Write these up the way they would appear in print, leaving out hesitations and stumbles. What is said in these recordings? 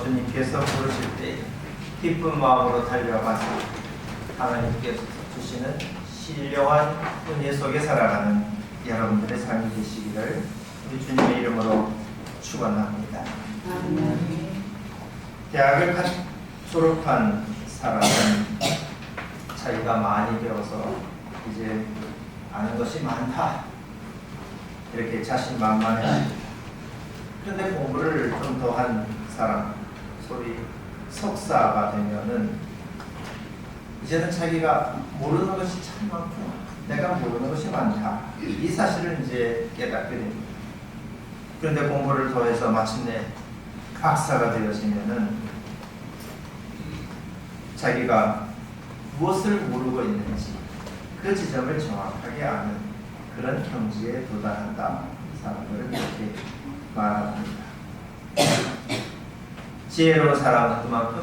주님께서 부르실 때 기쁜 마음으로 달려가서 하나님께서 주시는 신령한 은혜 속에 살아가는 여러분들의 삶이 되시기를 우리 주님의 이름으로 축원합니다. 대학을 졸업한 사람은 자기가 많이 배워서 이제 아는 것이 많다 이렇게 자신만만해합니다. 그런데 공부를 좀 더 한 사람, 소위 석사가 되면은 이제는 자기가 모르는 것이 참 많구나, 내가 모르는 것이 많다, 이 사실을 이제 깨닫게 됩니다. 그런데 공부를 더해서 마침내 박사가 되어지면은 자기가 무엇을 모르고 있는지 그 지점을 정확하게 아는 그런 경지에 도달한다. 이 사람들은 이렇게 말합니다. 지혜로운 사람은 그만큼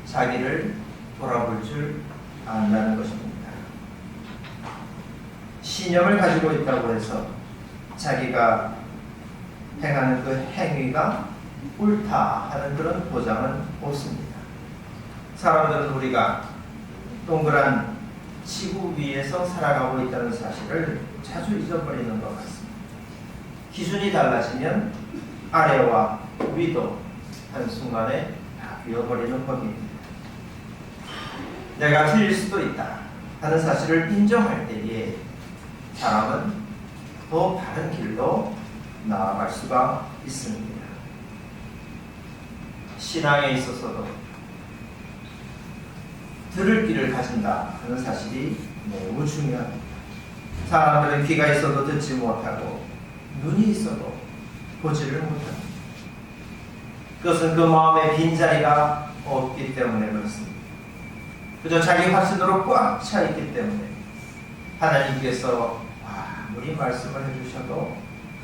자기를 돌아볼 줄 안다는 것입니다. 신념을 가지고 있다고 해서 자기가 행하는 그 행위가 옳다 하는 그런 보장은 없습니다. 사람들은 우리가 동그란 지구 위에서 살아가고 있다는 사실을 자주 잊어버리는 것 같습니다. 기준이 달라지면 아래와 위도 한순간에 다 비워버리는 법입니다. 내가 틀릴 수도 있다 하는 사실을 인정할 때에 사람은 더 바른 길로 나아갈 수가 있습니다. 신앙에 있어서도 들을 귀를 가진다 하는 사실이 매우 중요합니다. 사람들은 귀가 있어도 듣지 못하고 눈이 있어도 보지를 못합니다. 그것은 그 마음에 빈자리가 없기 때문에 그렇습니다. 그저 자기 확신으로 꽉 차 있기 때문에 하나님께서 아무리 말씀을 해주셔도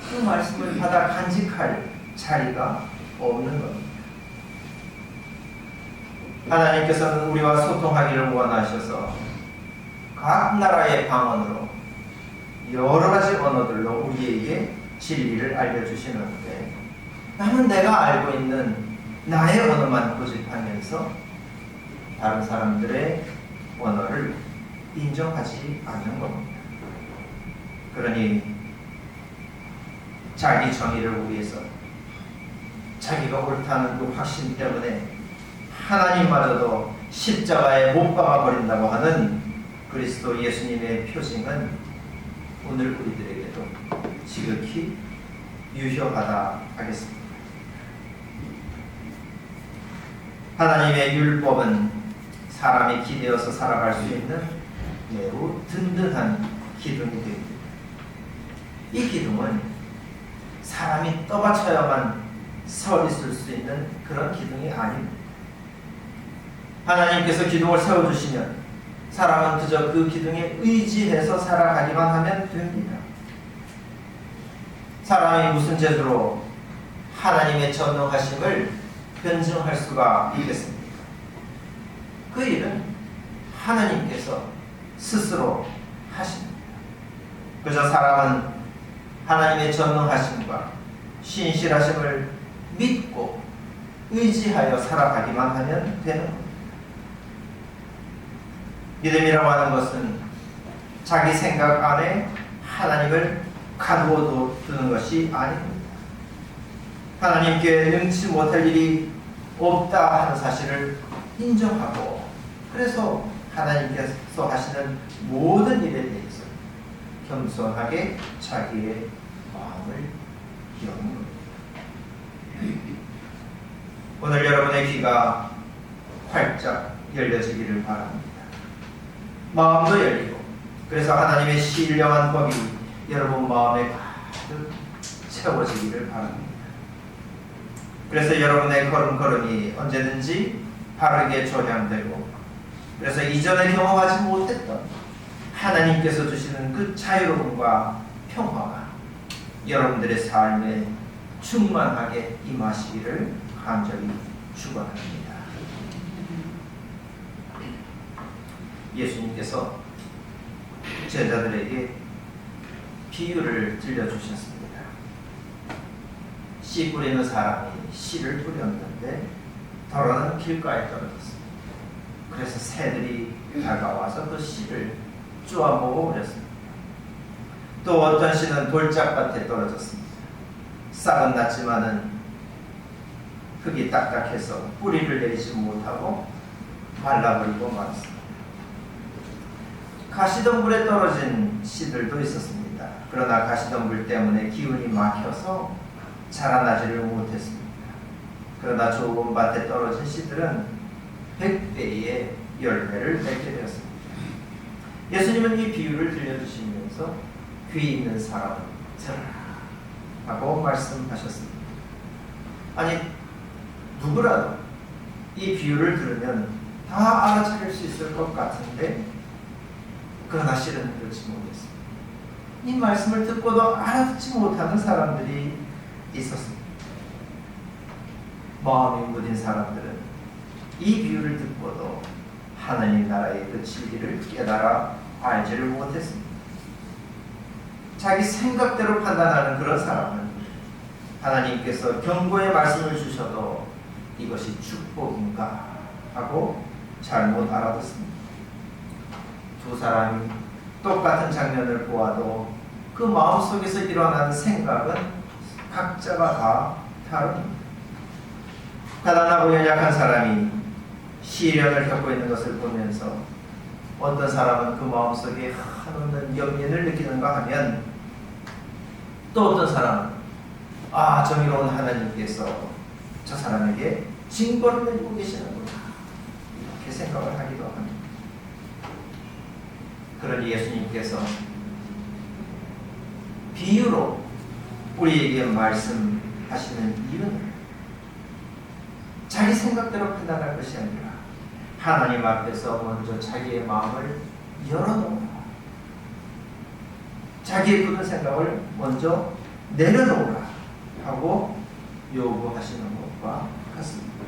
그 말씀을 받아 간직할 자리가 없는 겁니다. 하나님께서는 우리와 소통하기를 원하셔서 각 나라의 방언으로 여러 가지 언어들로 우리에게 진리를 알려주시는데, 나는 내가 알고 있는 나의 언어만 고집하면서 다른 사람들의 언어를 인정하지 않는 겁니다. 그러니 자기 정의를 위해서 자기가 옳다는 그 확신 때문에 하나님마저도 십자가에 못 박아 버린다고 하는 그리스도 예수님의 표징은 오늘 우리들에게도 지극히 유효하다 하겠습니다. 하나님의 율법은 사람이 기대어서 살아갈 수 있는 매우 든든한 기둥이 됩니다. 이 기둥은 사람이 떠받쳐야만 서 있을 수 있는 그런 기둥이 아닙니다. 하나님께서 기둥을 세워주시면 사람은 그저 그 기둥에 의지해서 살아가기만 하면 됩니다. 사람이 무슨 죄로 하나님의 전능하심을 변증할 수가 있겠습니까? 그 일은 하나님께서 스스로 하십니다. 그저 사람은 하나님의 전능하심과 신실하심을 믿고 의지하여 살아가기만 하면 되는 겁니다. 믿음이라고 하는 것은 자기 생각 안에 하나님을 가두어 두는 것이 아닙니다. 하나님께 능치 못할 일이 없다 하는 사실을 인정하고, 그래서 하나님께서 하시는 모든 일에 대해서 겸손하게 자기의 마음을 여는 겁니다. 오늘 여러분의 귀가 활짝 열려지기를 바랍니다. 마음도 열리고, 그래서 하나님의 신령한 법이 여러분 마음에 가득 채워지기를 바랍니다. 그래서 여러분의 걸음걸음이 언제든지 바르게 조향되고, 그래서 이전에 경험하지 못했던 하나님께서 주시는 그 자유로움과 평화가 여러분들의 삶에 충만하게 임하시기를 간절히 축원합니다. 예수님께서 제자들에게 비유를 들려주셨습니다. 씨 뿌리는 사람이 씨를 뿌렸는데 더러는 길가에 떨어졌습니다. 그래서 새들이 다가와서 그 씨를 쪼아 먹어버렸습니다. 또 어떤 씨는 돌짝밭에 떨어졌습니다. 싹은 났지만은 흙이 딱딱해서 뿌리를 내리지 못하고 말라버리고 말았습니다. 가시덤불에 떨어진 씨들도 있었습니다. 그러나 가시덤불 때문에 기운이 막혀서 자라나지를 못했습니다. 그러나 좋은 밭에 떨어진 씨들은 100배의 열매를 맺게 되었습니다. 예수님은 이 비유를 들려주시면서 귀 있는 사람은 들으라 하고 말씀하셨습니다. 아니, 누구라도 이 비유를 들으면 다 알아차릴 수 있을 것 같은데, 그러나 실은 그렇지 못했습니다. 이 말씀을 듣고도 알아듣지 못하는 사람들이 있었습니다. 마음이 무딘 사람들은 이 비유를 듣고도 하나님 나라의 그 진리를 깨달아 알지를 못했습니다. 자기 생각대로 판단하는 그런 사람은 하나님께서 경고의 말씀을 주셔도 이것이 축복인가 하고 잘못 알아듣습니다. 두 사람이 똑같은 장면을 보아도 그 마음속에서 일어나는 생각은 각자가 다 다릅니다. 가난하고 연약한 사람이 시련을 겪고 있는 것을 보면서 어떤 사람은 그 마음속에 한없는 염려를 느끼는가 하면, 또 어떤 사람은 정의로운 하나님께서 저 사람에게 징벌을 내리고 계시는구나 이렇게 생각을 하기도 합니다. 그러니 예수님께서 비유로 우리에게 말씀하시는 이유는 자기 생각대로 판단할 것이 아니라 하나님 앞에서 먼저 자기의 마음을 열어놓으라, 자기의 굳은 생각을 먼저 내려놓으라 하고 요구하시는 것과 같습니다.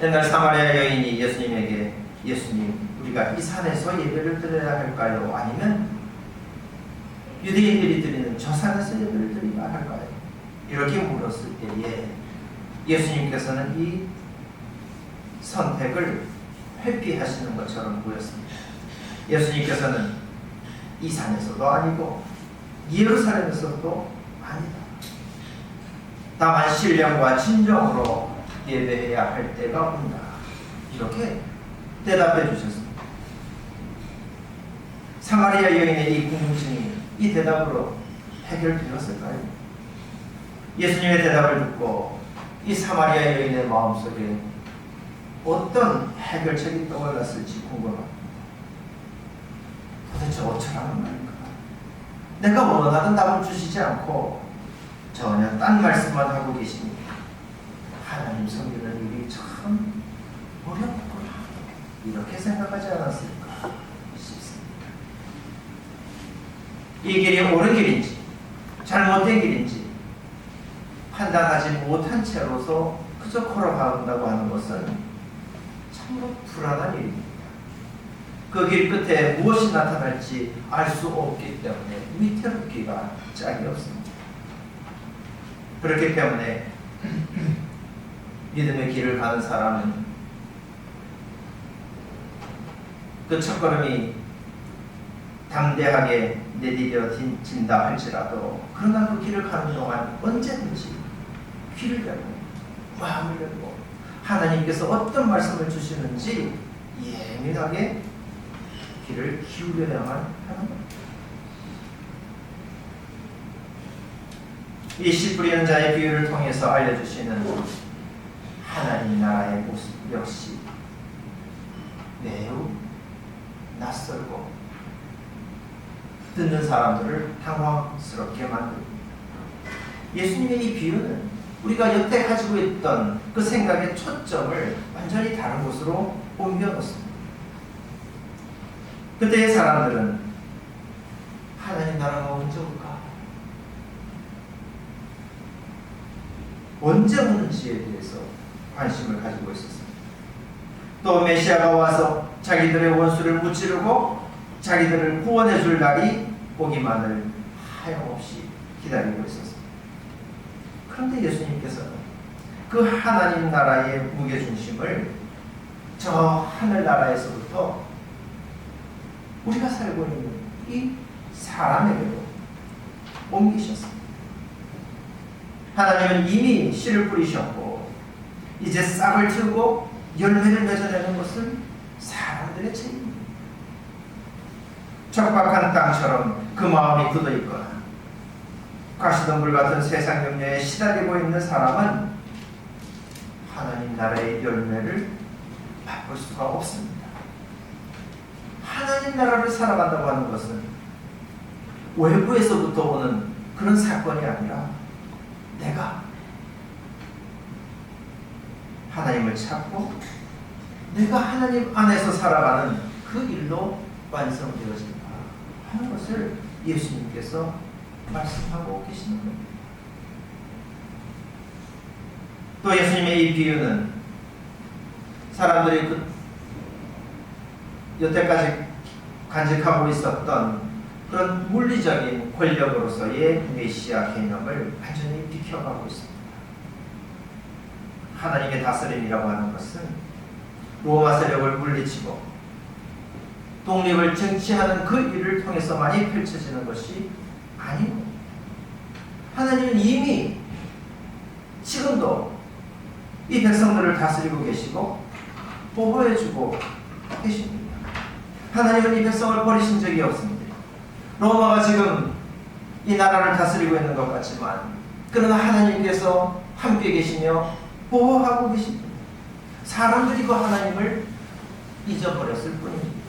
옛날 사마리아 여인이 예수님에게, 예수님, 우리가 이 산에서 예배를 드려야 할까요? 아니면 유대인들이 드리는 저 산에서 예배를 드려야 할까요? 이렇게 물었을 때에 예수님께서는 이 선택을 회피하시는 것처럼 보였습니다. 예수님께서는 이 산에서도 아니고 예루살렘에서도 아니다. 다만 신령과 진정으로 예배해야 할 때가 온다 이렇게 대답해 주셨습니다. 사마리아 여인의 이 궁금증이 이 대답으로 해결되었을까요? 예수님의 대답을 듣고 이 사마리아 여인의 마음속에 어떤 해결책이 떠올랐을지 궁금합니다. 도대체 어쩌라는 말인가? 내가 원하는 답을 주시지 않고 전혀 딴 말씀만 하고 계십니다. 하나님 섬기는 일이 참 어렵구나. 이렇게 생각하지 않았을까 싶습니다. 이 길이 옳은 길인지 잘못된 길인지 판단하지 못한 채로서 그저 걸어간다고 하는 것은 참으로 불안한 일입니다. 그 길 끝에 무엇이 나타날지 알 수 없기 때문에 위태롭기가 짝이 없습니다. 그렇기 때문에 믿음의 길을 가는 사람은 그 첫걸음이 담대하게 내디뎌진다 할지라도 그러나 그 길을 가는 동안 언제든지 귀를 열고 마음을 열고 하나님께서 어떤 말씀을 주시는지 예민하게 귀를 기울여야만 하는 겁니다. 이 씨 뿌리는 자의 비유를 통해서 알려주시는 하나님 나라의 모습 역시 매우 낯설고 듣는 사람들을 당황스럽게 만듭니다. 예수님의 이 비유는 우리가 여태 가지고 있던 그 생각의 초점을 완전히 다른 곳으로 옮겨 놓습니다. 그때의 사람들은 하나님 나라가 언제 올까? 언제 오는지에 대해서 관심을 가지고 있었습니다. 또 메시아가 와서 자기들의 원수를 무찌르고 자기들을 구원해 줄 날이 오기만을 하염없이 기다리고 있었습니다. 그런데 예수님께서는 그 하나님 나라의 무게중심을 저 하늘나라에서부터 우리가 살고 있는 이 사람에게로 옮기셨습니다. 하나님은 이미 씨를 뿌리셨고 이제 싹을 틔우고 열매를 맺어내는 것은 사람들의 책임입니다. 척박한 땅처럼 그 마음이 굳어있거나 가시덤불 같은 세상 염려에 시달리고 있는 사람은 하나님 나라의 열매를 맛볼 수가 없습니다. 하나님 나라를 살아간다고 하는 것은 외부에서부터 오는 그런 사건이 아니라 내가 하나님을 찾고 내가 하나님 안에서 살아가는 그 일로 완성되어진다 하는 것을 예수님께서 말씀하고 계시는 겁니다. 또 예수님의 이 비유는 사람들이 여태까지 간직하고 있었던 그런 물리적인 권력으로서의 메시아 개념을 완전히 비켜가고 있습니다. 하나님의 다스림이라고 하는 것은 로마 세력을 물리치고 독립을 쟁취하는 그 일을 통해서만이 펼쳐지는 것이 아니고 하나님은 이미 지금도 이 백성들을 다스리고 계시고 보호해주고 계십니다. 하나님은 이 백성을 버리신 적이 없습니다. 로마가 지금 이 나라를 다스리고 있는 것 같지만 그러나 하나님께서 함께 계시며 보호하고 계십니다. 사람들이 그 하나님을 잊어버렸을 뿐입니다.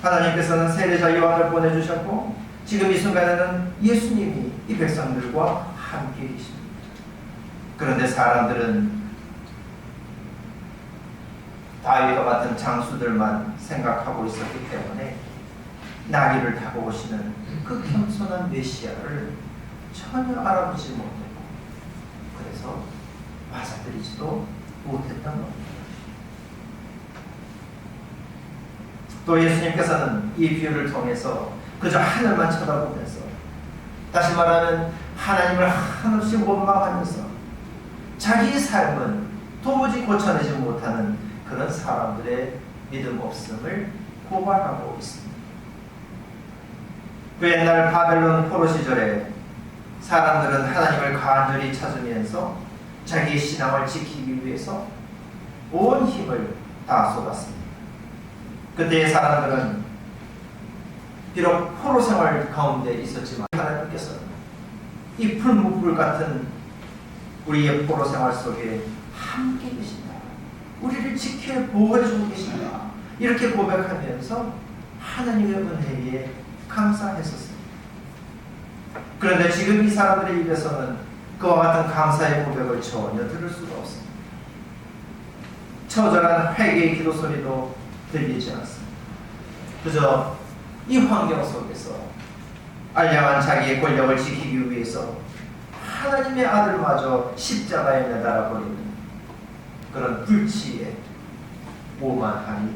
하나님께서는 세례자 요한을 보내주셨고 지금 이 순간에는 예수님이 이 백성들과 함께 계십니다. 그런데 사람들은 다윗과 같은 장수들만 생각하고 있었기 때문에 나귀를 타고 오시는 그 겸손한 메시아를 전혀 알아보지 못했고 그래서 맞아들이지도 못했던 겁니다. 또 예수님께서는 이 비유를 통해서 그저 하늘만 쳐다보면서 다시 말하면 하나님을 한없이 원망하면서 자기의 삶은 도무지 고쳐내지 못하는 그런 사람들의 믿음 없음을 고발하고 있습니다. 그 옛날 바벨론 포로 시절에 사람들은 하나님을 간절히 찾으면서 자기의 신앙을 지키기 위해서 온 힘을 다 쏟았습니다. 그때의 사람들은 비록 포로 생활 가운데 있었지만 하나님께서는 이 풀무불 같은 우리의 포로 생활 속에 함께 계신다. 우리를 지켜 보호해주고 계신다. 이렇게 고백하면서 하나님의 은혜에 감사했었습니다. 그런데 지금 이 사람들의 입에서는 그와 같은 감사의 고백을 전혀 들을 수가 없습니다. 처절한 회개의 기도 소리도 들리지 않습니다. 그저 이 환경 속에서 알량한 자기의 권력을 지키기 위해서 하나님의 아들마저 십자가에 매달아 버리는 그런 불치의 오만함이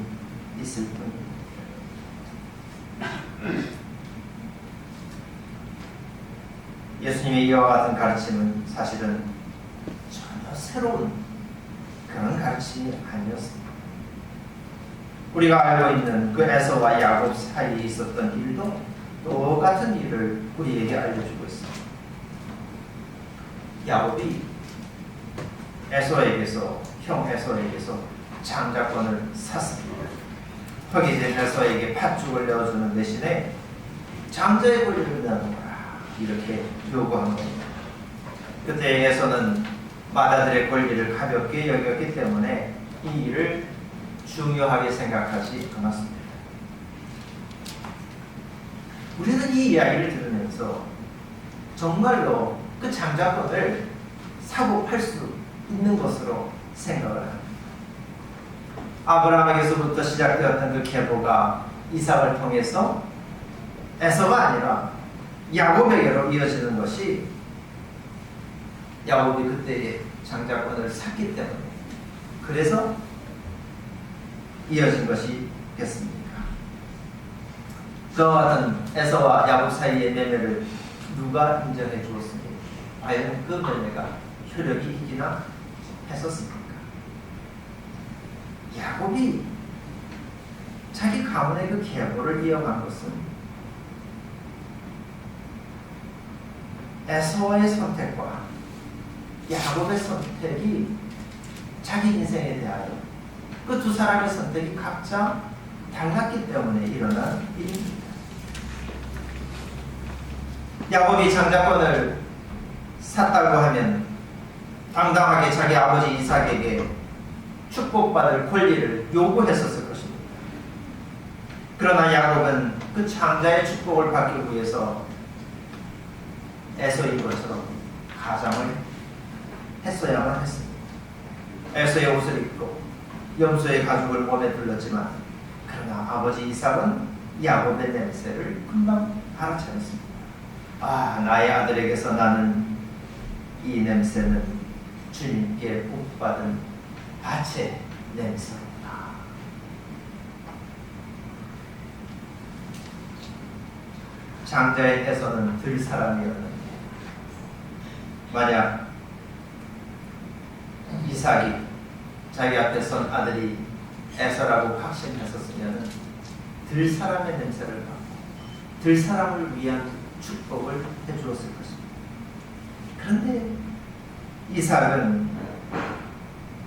있을 뿐입니다. 예수님의 이와 같은 가르침은 사실은 전혀 새로운 그런 가르침이 아니었습니다. 우리가 알고 있는 그 에서와 야곱 사이에 있었던 일도 똑같은 일을 우리에게 알려주고 있습니다. 야곱이 형 에서에게서 장자권을 샀습니다. 허기된 에서에게 팥죽을 내어주는 대신에 장자의 권리를 내놓으라 이렇게 요구한 겁니다. 그때 에서는 맏아들의 권리를 가볍게 여겼기 때문에 이 일을 중요하게 생각하지 않았습니다. 우리는 이 이야기를 들으면서 정말로 그 장자권을 사고 팔 수 있는 것으로 생각을 합니다. 아브라함에게서부터 시작되었던 그 계보가 이삭을 통해서 에서가 아니라 야곱에게로 이어지는 것이 야곱이 그때의 장자권을 샀기 때문에 그래서 이어진 것이 됐습니다. 그와 같은 에서와 야곱 사이의 매매를 누가 인정해 주었습니까? 과연 그 매매가 효력이 있기나 했었습니까? 야곱이 자기 가문의 그 계보를 이어간 것은 에서의 선택과 야곱의 선택이 자기 인생에 대하여 그 두 사람의 선택이 각자 달랐기 때문에 일어난 일입니다. 야곱이 장자권을 샀다고 하면 당당하게 자기 아버지 이삭에게 축복받을 권리를 요구했었을 것입니다. 그러나 야곱은 그 장자의 축복을 받기 위해서 에서인 것처럼 가장을 했어야만 했습니다. 에서의 옷을 입고 염소의 가죽을 몸에 둘렀지만 그러나 아버지 이삭은 야곱의 냄새를 금방 알아차렸습니다. 아, 나의 아들에게서 나는 이 냄새는 주님께 복받은 밭의 냄새로구나. 장자의 에서는 들 사람이었는데 만약 이삭이 자기 앞에 선 아들이 에서라고 확신했었으면 들 사람의 냄새를 맡고 들 사람을 위한 축복을 해주었을 것입니다. 그런데 이삭은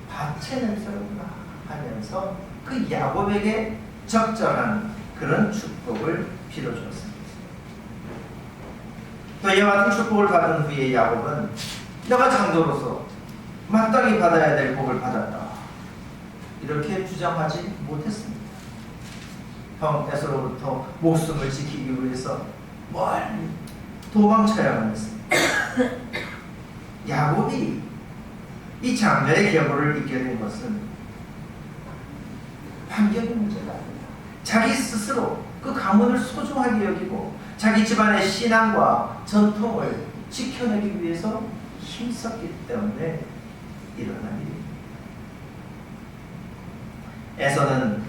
밭의 냄새로구나 하면서 그 야곱에게 적절한 그런 축복을 빌어주었습니다. 또 이와 같은 축복을 받은 후에 야곱은 내가 장조로서 마땅히 받아야 될 복을 받았다 이렇게 주장하지 못했습니다. 형 에서로부터 목숨을 지키기 위해서 멀리 도망쳐야만 했습니다. 야곱이 이 장자의 계보를 잊게 된 것은 환경의 문제가 아닙니다. 자기 스스로 그 가문을 소중하게 여기고 자기 집안의 신앙과 전통을 지켜내기 위해서 힘썼기 때문에 일어난 일입니다. 에서는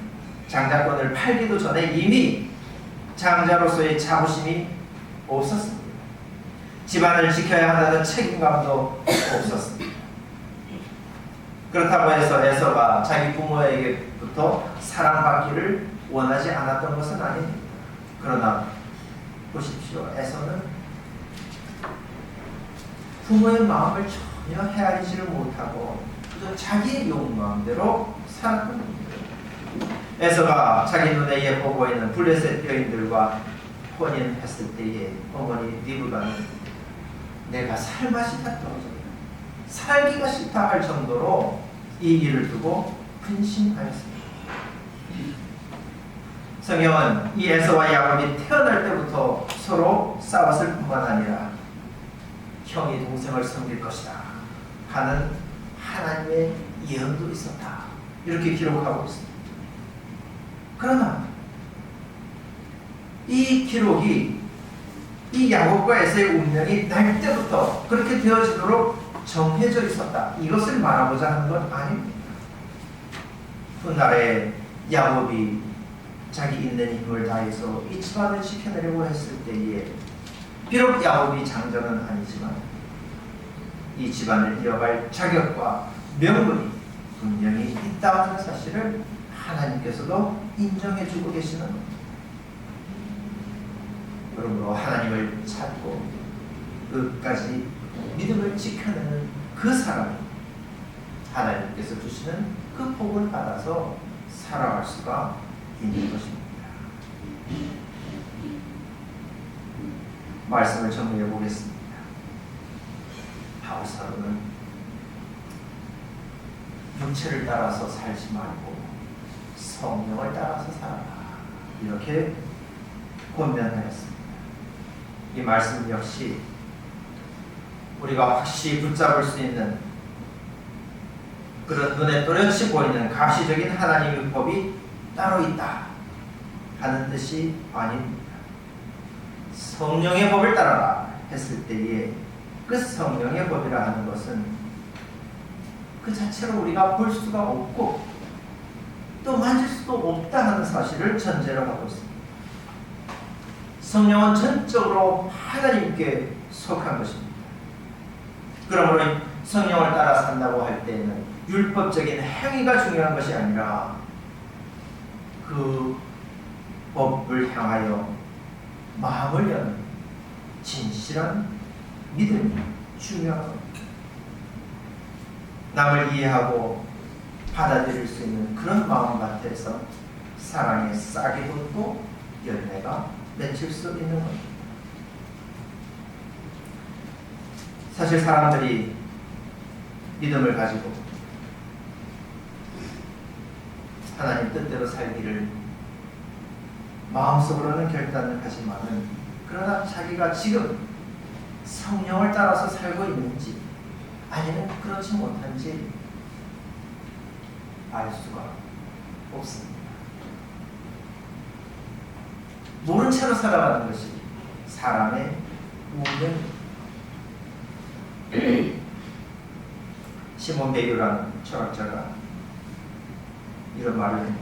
장자권을 팔기도 전에 이미 장자로서의 자부심이 없었습니다. 집안을 지켜야 한다는 책임감도 없었습니다. 그렇다고 해서 에서가 자기 부모에게부터 사랑받기를 원하지 않았던 것은 아닙니다. 그러나 보십시오. 에서는 부모의 마음을 전혀 헤아리지를 못하고 또 자기의 욕망대로 살았던 겁니다. 에서가 자기 눈에 예뻐 보이는 블레셋 여인들과 혼인했을 때에 어머니 리브가는 내가 살 맛이 다 떨어졌다, 살기가 싫다 할 정도로 이 일을 두고 분심하였습니다. 성경은 이 에서와 야곱이 태어날 때부터 서로 싸웠을 뿐만 아니라 형이 동생을 섬길 것이다 하는 하나님의 예언도 있었다, 이렇게 기록하고 있습니다. 그러나 이 기록이 이 야곱과 에서의 운명이 날 때부터 그렇게 되어지도록 정해져 있었다, 이것을 말하고자 하는 건 아닙니다. 훗날에 야곱이 자기 있는 힘을 다해서 이 집안을 지켜내려고 했을 때에 비록 야곱이 장자는 아니지만 이 집안을 이어갈 자격과 명분이 분명히 있다는 사실을 하나님께서도 인정해주고 계시는 겁니다. 그러므로 하나님을 찾고 끝까지 믿음을 지켜내는 그 사람이 하나님께서 주시는 그 복을 받아서 살아갈 수가 있는 것입니다. 말씀을 정리해 보겠습니다. 바울 사도는 육체를 따라서 살지 말고 성령을 따라서 살아라, 이렇게 권면하였습니다. 이 말씀 역시 우리가 확실히 붙잡을 수 있는 그런 눈에 또렷이 보이는 가시적인 하나님의 법이 따로 있다 하는 뜻이 아닙니다. 성령의 법을 따라라 했을 때에 그 성령의 법이라 하는 것은 그 자체로 우리가 볼 수가 없고 또 만질 수도 없다 하는 사실을 전제로 하고 있습니다. 성령은 전적으로 하나님께 속한 것입니다. 그러므로 성령을 따라 산다고 할 때에는 율법적인 행위가 중요한 것이 아니라 그 법을 향하여 마음을 여는 진실한 믿음이 중요한 겁니다. 남을 이해하고 받아들일 수 있는 그런 마음 같아서 사랑의 싹이 돋고 열매가 맺힐 수 있는 겁니다. 사실 사람들이 믿음을 가지고 하나님 뜻대로 살기를 마음속으로는 결단을 하지만은 그러나 자기가 지금 성령을 따라서 살고 있는지 아니면 그렇지 못한지 알 수가 없습니다. 모른 채로 살아가는 것이 사람의 운명입니다. 시몬 베교라는 철학자가 이런 말을 했는데,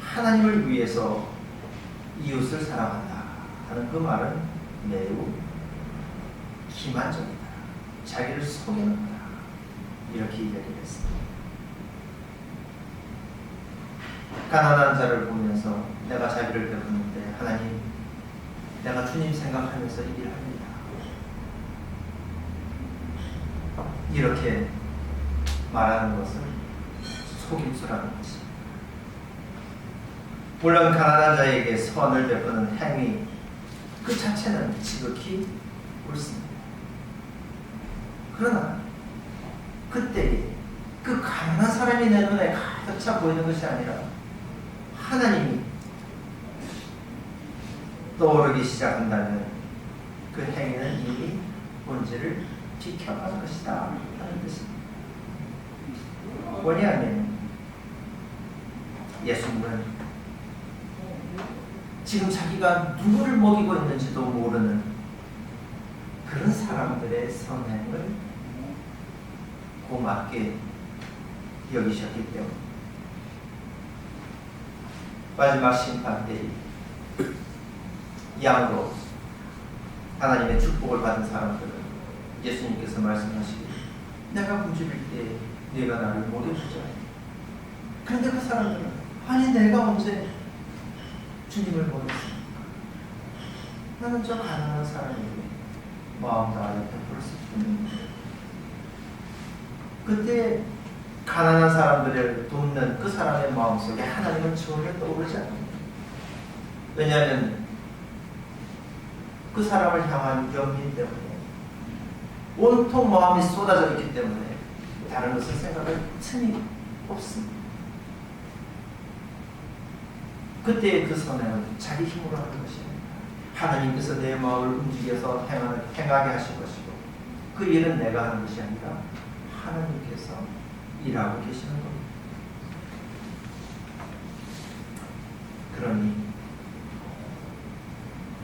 하나님을 위해서 이웃을 사랑한다 하는 그 말은 매우 기만적이다, 자기를 속이는 거다, 이렇게 이야기를 했습니다. 가난한 자를 보면서 내가 자기를 베푸는데 하나님, 내가 주님 생각하면서 이 일을 합니다, 이렇게 말하는 것은 속임수라는 것입니다. 물론 가난한 자에게 선을 베푸는 행위 그 자체는 지극히 옳습니다. 그러나 그때 그 가난한 사람이 내 눈에 가득 차 보이는 것이 아니라 하나님이 떠오르기 시작한다면 그 행위는 이미 본질을 비켜가는 것이다 하는 뜻입니다. 왜냐하면 예수님은 지금 자기가 누구를 먹이고 있는지도 모르는 그런 사람들의 선행을 고맙게 여기셨기 때문에 마지막 심판 때 양으로 하나님의 축복을 받은 사람들은 예수님께서 말씀하시기를 내가 굶주릴 때 네가 나를 먹여주자. 그런데 그 사람들은 아니 내가 언제 주님을 먹였습니까? 나는 저 가난한 사람에게 마음 다하여 베풀 수 있는데 그때 가난한 사람들을 돕는 그 사람의 마음속에 하나님은 전혀 떠오르지 않습니다. 왜냐하면 그 사람을 향한 연민 때문에 온통 마음이 쏟아져 있기 때문에 다른 것을 생각할 틈이 없습니다. 그때의 그 선행은 자기 힘으로 하는 것이 아니라 하나님께서 내 마음을 움직여서 행하게 하신 것이고, 그 일은 내가 하는 것이 아니라 하나님께서 일하고 계시는 겁니다. 그러니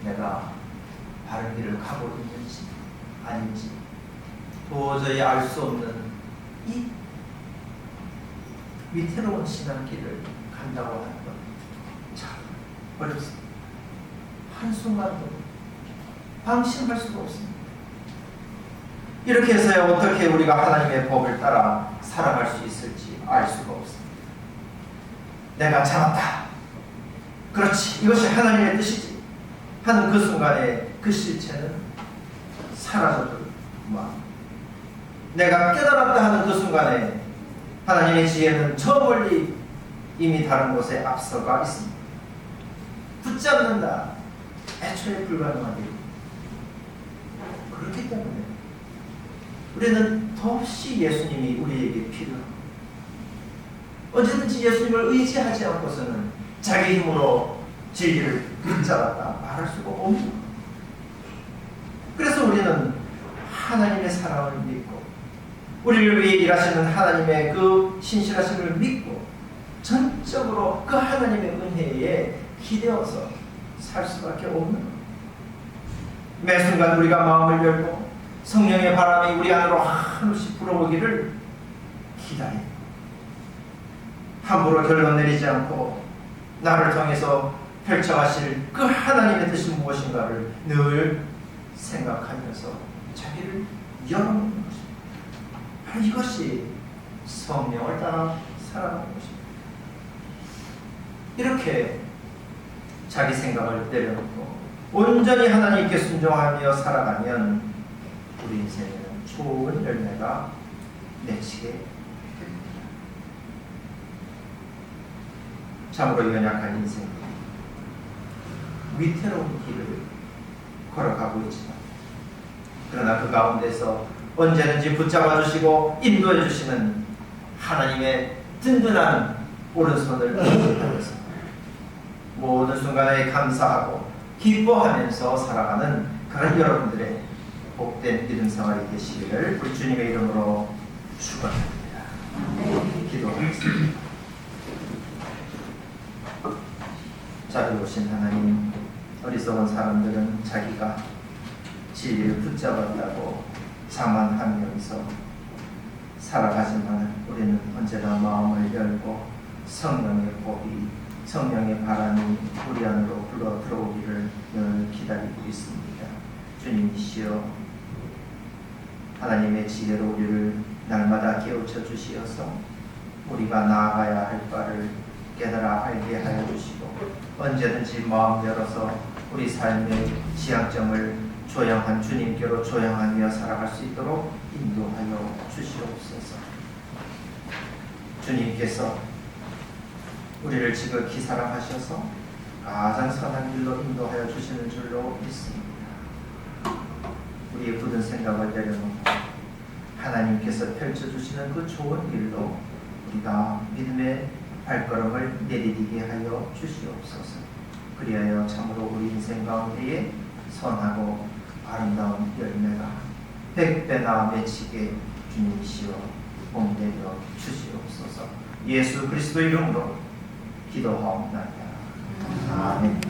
내가 바른 길을 가고 있는지 아닌지 도저히 알 수 없는 이 위태로운 신앙길을 간다고 하는 것 참 어렵습니다. 한순간도 방심할 수가 없습니다. 이렇게 해서야 어떻게 우리가 하나님의 법을 따라 살아갈 수 있을지 알 수가 없습니다. 내가 참았다, 그렇지, 이것이 하나님의 뜻이지 하는 그 순간에 그 실체는 사라져버립니다. 내가 깨달았다 하는 그 순간에 하나님의 지혜는 저 멀리 이미 다른 곳에 앞서가 있습니다. 붙잡는다, 애초에 불가능한 일. 그렇기 때문에 우리는 더없이 예수님이 우리에게 필요합니다. 언제든지 예수님을 의지하지 않고서는 자기 힘으로 진리를 붙잡았다 말할 수가 없는 것. 그래서 우리는 하나님의 사랑을 믿고 우리를 위해 일하시는 하나님의 그 신실하심을 믿고 전적으로 그 하나님의 은혜에 기대어서 살 수밖에 없는 것. 매 순간 우리가 마음을 열고 성령의 바람이 우리 안으로 한없이 불어오기를 기다립니다. 함부로 결론 내리지 않고 나를 통해서 펼쳐가실 그 하나님의 뜻이 무엇인가를 늘 생각하면서 자기를 열어놓는 것입니다. 바로 이것이 성령을 따라 살아가는 것입니다. 이렇게 자기 생각을 내려놓고 온전히 하나님께 순종하며 살아가면 우리 인생에는 좋은 열매가 맺히게 됩니다. 참으로 연약한 인생, 위태로운 길을 걸어가고 있지만 그러나 그 가운데서 언제든지 붙잡아 주시고 인도해 주시는 하나님의 든든한 오른손을 붙잡아서 모든 순간에 감사하고 기뻐하면서 살아가는 그런 여러분들의 복된 믿음 생활이 되시기를 우리 주님의 이름으로 축원합니다. 기도하겠습니다. 자비로우신 하나님, 어리석은 사람들은 자기가 진리를 붙잡았다고 자만하면서 살아가지만 우리는 언제나 마음을 열고 성령의 법이, 성령의 바람이 우리 안으로 불러 들어오기를 늘 기다리고 있습니다. 주님이시여, 하나님의 지혜로 우리를 날마다 깨우쳐 주시어서 우리가 나아가야 할 바를 깨달아 알게 하여 주시고 언제든지 마음 열어서 우리 삶의 지향점을 조용한 주님께로 조용하며 살아갈 수 있도록 인도하여 주시옵소서. 주님께서 우리를 지극히 사랑하셔서 가장 선한 길로 인도하여 주시는 줄로 믿습니다. 우리의 굳은 생각을 내려놓고 하나님께서 펼쳐주시는 그 좋은 길로 우리가 믿음의 발걸음을 내디디게 하여 주시옵소서. 그리하여 참으로 우리 인생 가운데에 선하고 아름다운 열매가 100배나 맺히게 주님이시여 봄되려 주시옵소서. 예수 그리스도 이름으로 기도하옵나이다. 아멘.